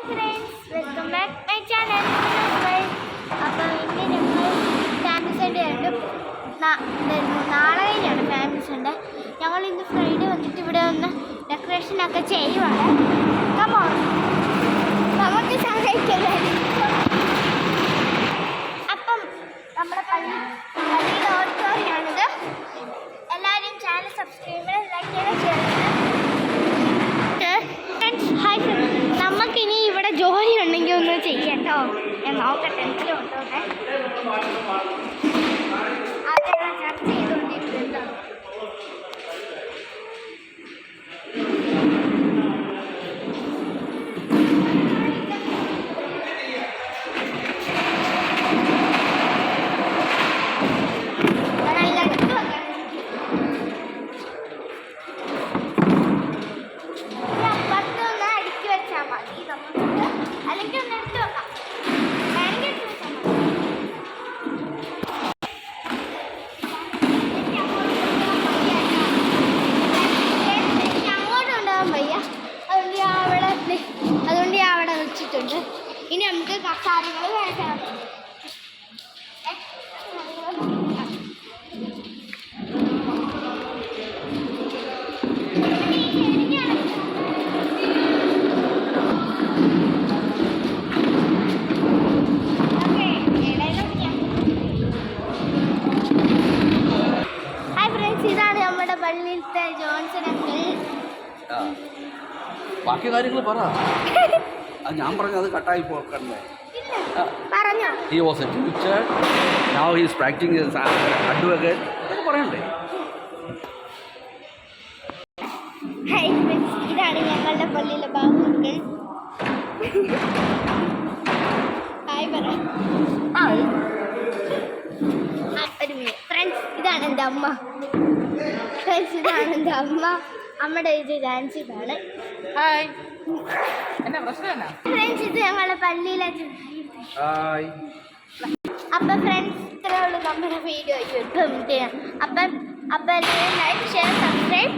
Friends, welcome back my channel. അപ്പോൾ ഇന്ന് ഞങ്ങൾ ഫാമിലി സൺഡേ ആയിട്ട് നാളെ കഴിഞ്ഞാണ് ഫാമിലി സൺഡേ. ഞങ്ങൾ ഇന്ന് ഫ്രൈഡേ വന്നിട്ട് ഇവിടെ ഒന്ന് ഡെക്കറേഷനൊക്കെ ചെയ്യുവാണ്. കമോ നമുക്ക് സഹായിക്കല്ലേ. അപ്പം നമ്മുടെ പള്ളിയുടെ ഓഡിറ്റോറിയമാണിത്. എല്ലാവരും ചാനൽ സബ്സ്ക്രൈബ് ചെയ്ത് ലൈക്ക് ചെയ്ത് ഷെയർ നമുക്കിനി ഇവിടെ ജോലി ഉണ്ടെങ്കിൽ ഒന്ന് ചെയ്യട്ടോ. ഞാൻ നോക്കട്ടെ എന്തെങ്കിലും ഉണ്ടോട്ടെ. അതെല്ലാം ചർച്ച ചെയ്തുകൊണ്ടിരിക്കുന്നത്. അല്ലെങ്കിൽ ഒന്ന് എടുത്ത് വെക്കാം. വേണമെങ്കിൽ എടുത്ത് വെച്ചാൽ മതി. അങ്ങോട്ട് കൊണ്ടുപോകാൻ വയ്യ, അതുകൊണ്ട് ഞാൻ അവിടെ വെച്ചിട്ടുണ്ട്. ഇനി നമുക്ക് കസാരങ്ങൾ വേണം. ഇതാണ് നമ്മുടെ പള്ളിയിലത്തെ ജോൺസൺ അങ്കിൾ. ബാക്കി കാര്യങ്ങൾ പറ. ഞാൻ പറഞ്ഞു അത് കട്ടായി പോക്കണ്ടേ. പറഞ്ഞോ. He was a teacher. Now he is practicing as an advocate. അതൊക്കെ പറയണ്ടേ. ഹായ് ഫ്രണ്ട്സ്, ഇതാണ് ഞങ്ങളുടെ പള്ളിയിലെ ബാബു അങ്കിൾ. ഹായ് പറ. ഒരു മിനിറ്റ് ഫ്രണ്ട്സ്, ഇതാണ് എൻ്റെ അമ്മ. ഫ്രണ്ട്സ്, ഇതാണ് എൻ്റെ അമ്മ. അമ്മയുടെ ഇത് ഡാൻസിതാണ്. ഹായ്, എന്നാ പ്രശ്നം? ഫ്രണ്ട്സ്, ഇത് ഞങ്ങളുടെ പള്ളിയിലെ. അപ്പം ഫ്രണ്ട്സ്, ഇത്രയേ ഉള്ളൂ നമ്മുടെ വീഡിയോ. അപ്പം ലൈക്ക്, ഷെയർ, സബ്സ്ക്രൈബ്.